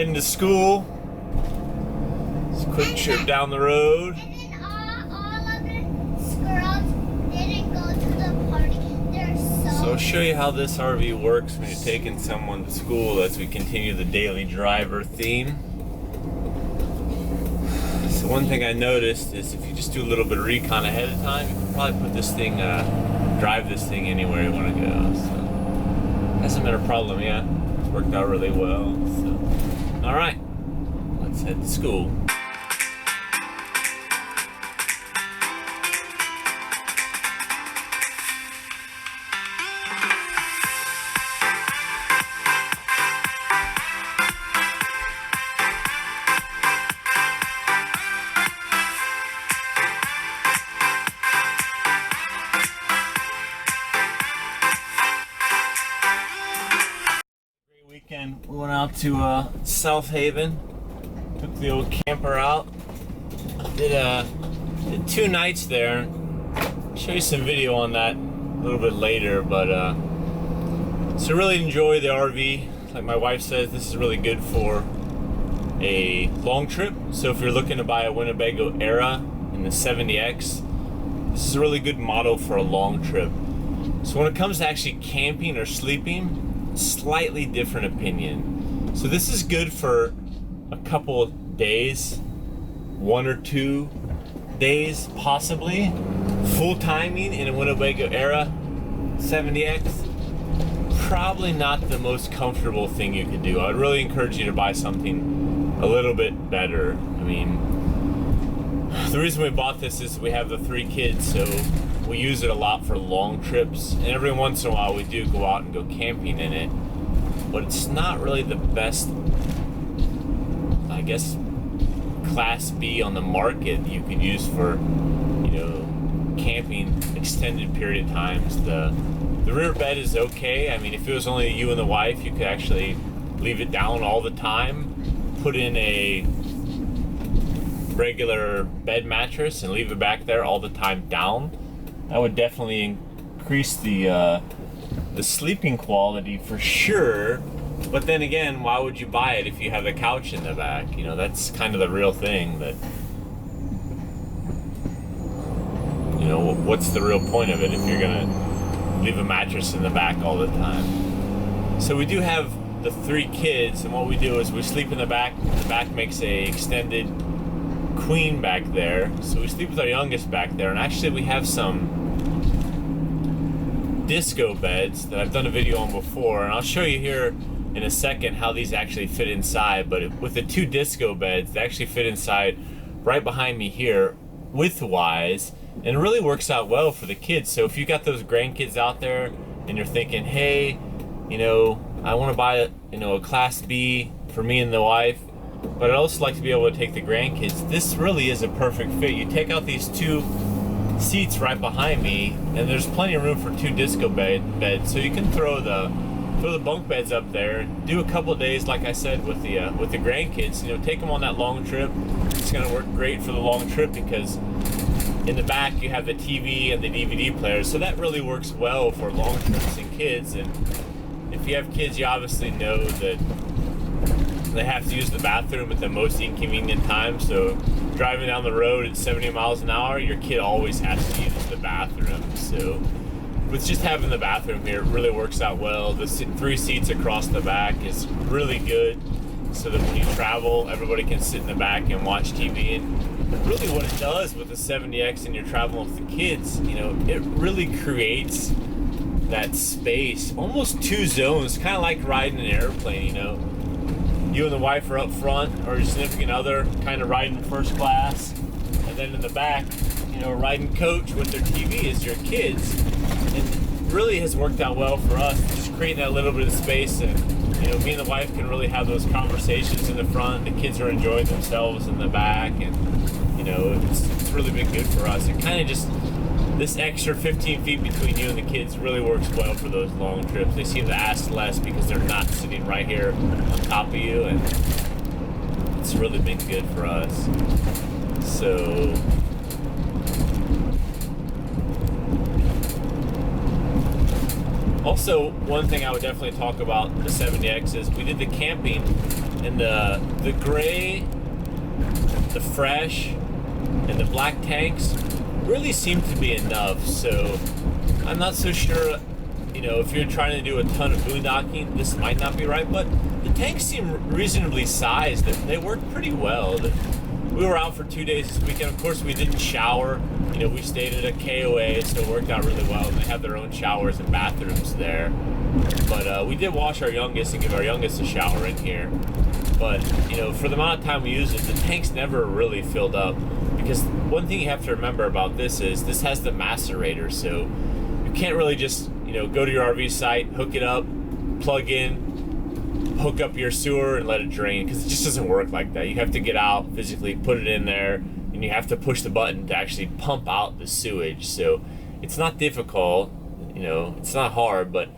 heading to school. Just a quick trip down the road. And then all of the squirrels didn't go to the party. They're So I'll show you how this RV works when you're taking someone to school as we continue the daily driver theme. So one thing I noticed is if you just do a little bit of recon ahead of time, you can probably put this thing, drive this thing anywhere you want to go. So hasn't been a problem yet. It's worked out really well. So, all right, let's head to school. Weekend, we went out to South Haven, took the old camper out, did 2 nights there. I'll show you some video on that a little bit later, but so really enjoy the RV. Like my wife says, this is really good for a long trip. So if you're looking to buy a Winnebago Era in the 70X, this is a really good model for a long trip. So when it comes to actually camping or sleeping, slightly different opinion. So this is good for a couple of days, 1 or 2 days possibly. Full timing in a Winnebago Era 70X, probably not the most comfortable thing you could do. I would really encourage you to buy something a little bit better. I mean, the reason we bought this is we have the 3 kids, so we use it a lot for long trips, and every once in a while we do go out and go camping in it, but it's not really the best, I guess, Class B on the market you could use for, you know, camping extended period of times. The rear bed is okay. I mean, if it was only you and the wife, you could actually leave it down all the time, put in a regular bed mattress and leave it back there all the time down. That would definitely increase the sleeping quality for sure. But then again, why would you buy it if you have a couch in the back? You know, that's kind of the real thing. That, you know, what's the real point of it if you're gonna leave a mattress in the back all the time? So we do have the 3 kids, and what we do is we sleep in the back. The back makes a extended queen back there, so we sleep with our youngest back there. And actually we have some disco beds that I've done a video on before, and I'll show you here in a second how these actually fit inside. But with the 2 disco beds, they actually fit inside right behind me here width-wise, and it really works out well for the kids. So if you got those grandkids out there and you're thinking, hey, you know, I want to buy, you know, a Class B for me and the wife, but I'd also like to be able to take the grandkids, this really is a perfect fit. You take out these 2 seats right behind me, and there's plenty of room for 2 disco beds, so you can throw the bunk beds up there, do a couple of days, like I said, with the grandkids. You know, take them on that long trip. It's going to work great for the long trip because in the back you have the TV and the DVD player, so that really works well for long trips and kids. And if you have kids, you obviously know that they have to use the bathroom at the most inconvenient time. So driving down the road at 70 miles an hour, your kid always has to use the bathroom. So with just having the bathroom here, it really works out well. The 3 seats across the back is really good, so that when you travel, everybody can sit in the back and watch TV. And really what it does with the 70X and you're traveling with the kids, you know, it really creates that space, almost 2 zones, kind of like riding an airplane. You know, you and the wife are up front, or your significant other kind of riding first class, and then in the back, you know, riding coach with their TV is your kids. And it really has worked out well for us, just creating that little bit of space. And, you know, me and the wife can really have those conversations in the front. The kids are enjoying themselves in the back, and, you know, it's really been good for us. It kind of just, this extra 15 feet between you and the kids really works well for those long trips. They seem to ask less because they're not sitting right here on top of you, and it's really been good for us. So also, one thing I would definitely talk about the 70X is we did the camping And the gray, the fresh, and the black tanks really seem to be enough. So I'm not so sure, you know, if you're trying to do a ton of boondocking, this might not be right, but the tanks seem reasonably sized. They work pretty well. We were out for 2 days this weekend. Of course, we didn't shower. You know, we stayed at a KOA, so it worked out really well. And they have their own showers and bathrooms there. But we did wash our youngest and give our youngest a shower in here. But, you know, for the amount of time we used it, the tank's never really filled up. Because one thing you have to remember about this is this has the macerator, so you can't really just, you know, go to your RV site, hook it up, plug in, hook up your sewer and let it drain, because it just doesn't work like that. You have to get out, physically put it in there, and you have to push the button to actually pump out the sewage. So it's not difficult, you know, it's not hard, but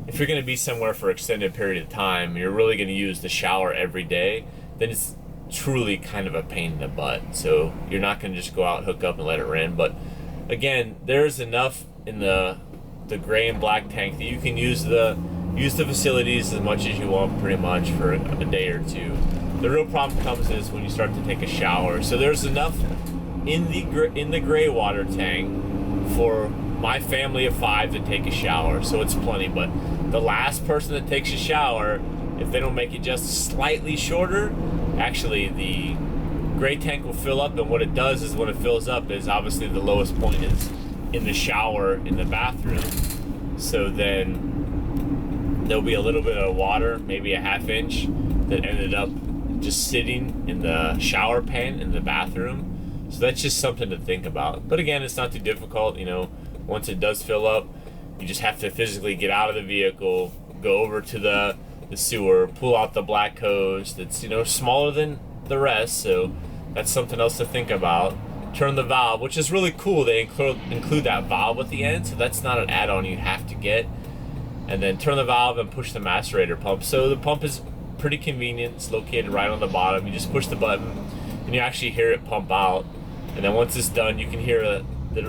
if you're going to be somewhere for an extended period of time, you're really going to use the shower every day, then it's truly kind of a pain in the butt. So you're not going to just go out, hook up, and let it run. But again, there's enough in the gray and black tank that you can use the facilities as much as you want, pretty much, for a day or two. The real problem comes is when you start to take a shower. So there's enough in the gray water tank for my family of 5 to take a shower, so it's plenty. But the last person that takes a shower, if they don't make it just slightly shorter, actually the gray tank will fill up, and what it does is when it fills up is obviously the lowest point is in the shower in the bathroom. So then there'll be a little bit of water, maybe a ½ inch, that ended up just sitting in the shower pan in the bathroom. So that's just something to think about. But again, it's not too difficult. You know, once it does fill up, you just have to physically get out of the vehicle, go over to the sewer, pull out the black hose that's, you know, smaller than the rest, so that's something else to think about. Turn the valve, which is really cool. They include that valve at the end, so that's not an add-on you have to get. And then turn the valve and push the macerator pump. So the pump is pretty convenient. It's located right on the bottom. You just push the button and you actually hear it pump out. And then once it's done, you can hear that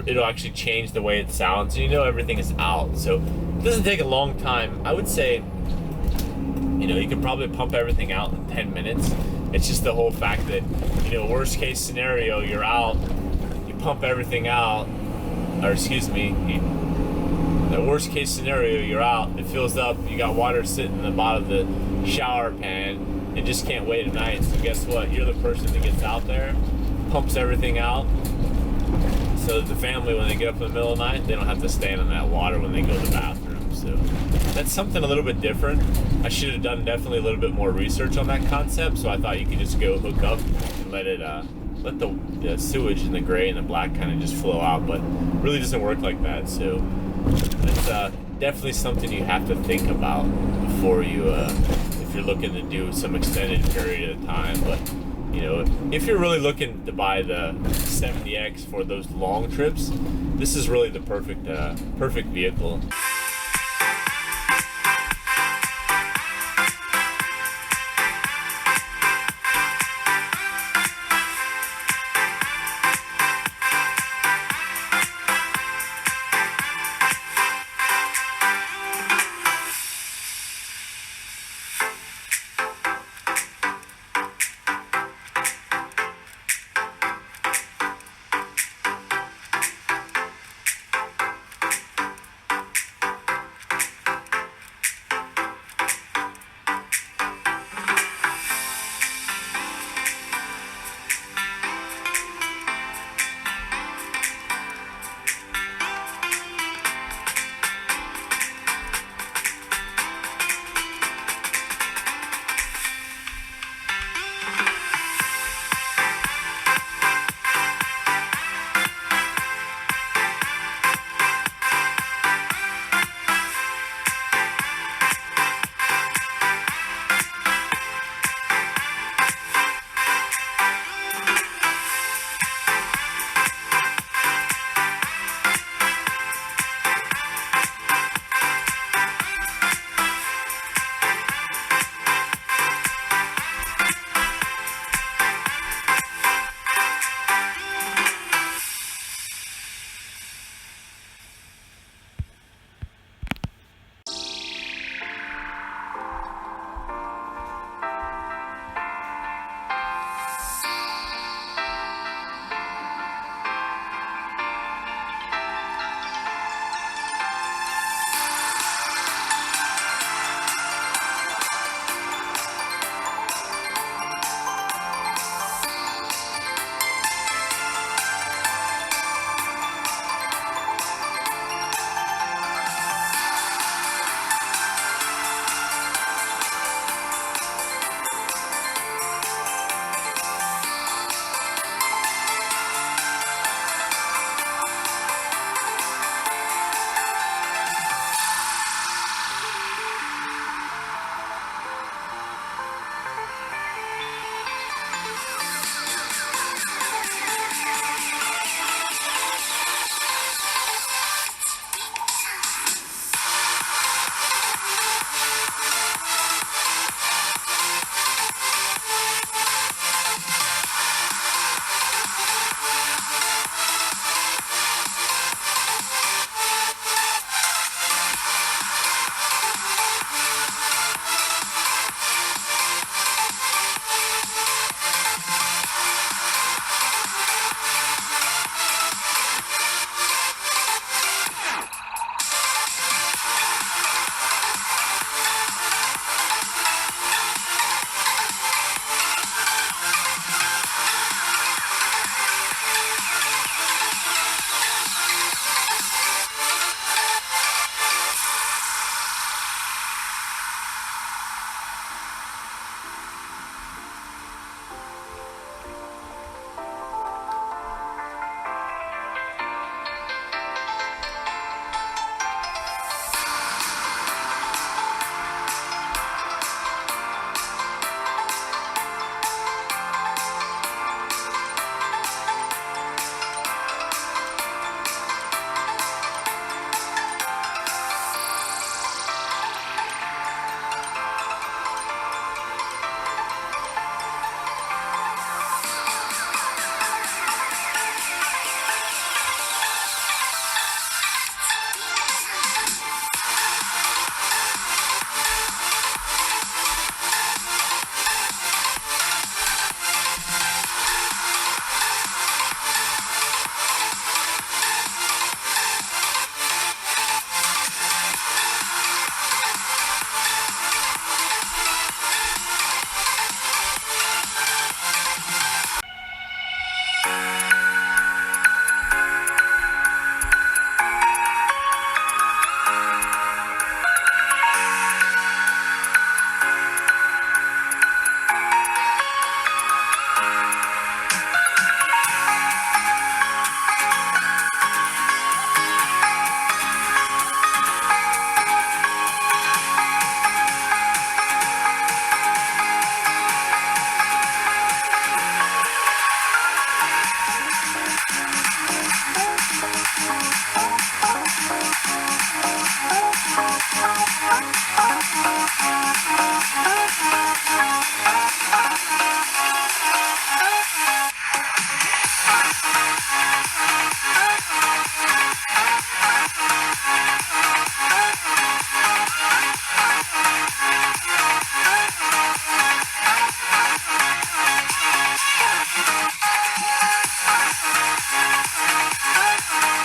it'll actually change the way it sounds, and you know everything is out. So it doesn't take a long time. I would say, you know, you could probably pump everything out in 10 minutes. It's just the whole fact that, you know, worst case scenario, you're out, you pump everything out, or excuse me, the worst case scenario, you're out, it fills up, you got water sitting in the bottom of the shower pan, and just can't wait a night. So guess what? You're the person that gets out there, pumps everything out, so that the family, when they get up in the middle of the night, they don't have to stand in that water when they go to the bathroom. So that's something a little bit different. I should have done definitely a little bit more research on that concept, so I thought you could just go hook up and let the sewage in the gray and the black kind of just flow out, but it really doesn't work like that. So that's definitely something you have to think about before you, if you're looking to do some extended period of time. But you know, if you're really looking to buy the 70X for those long trips, this is really the perfect vehicle.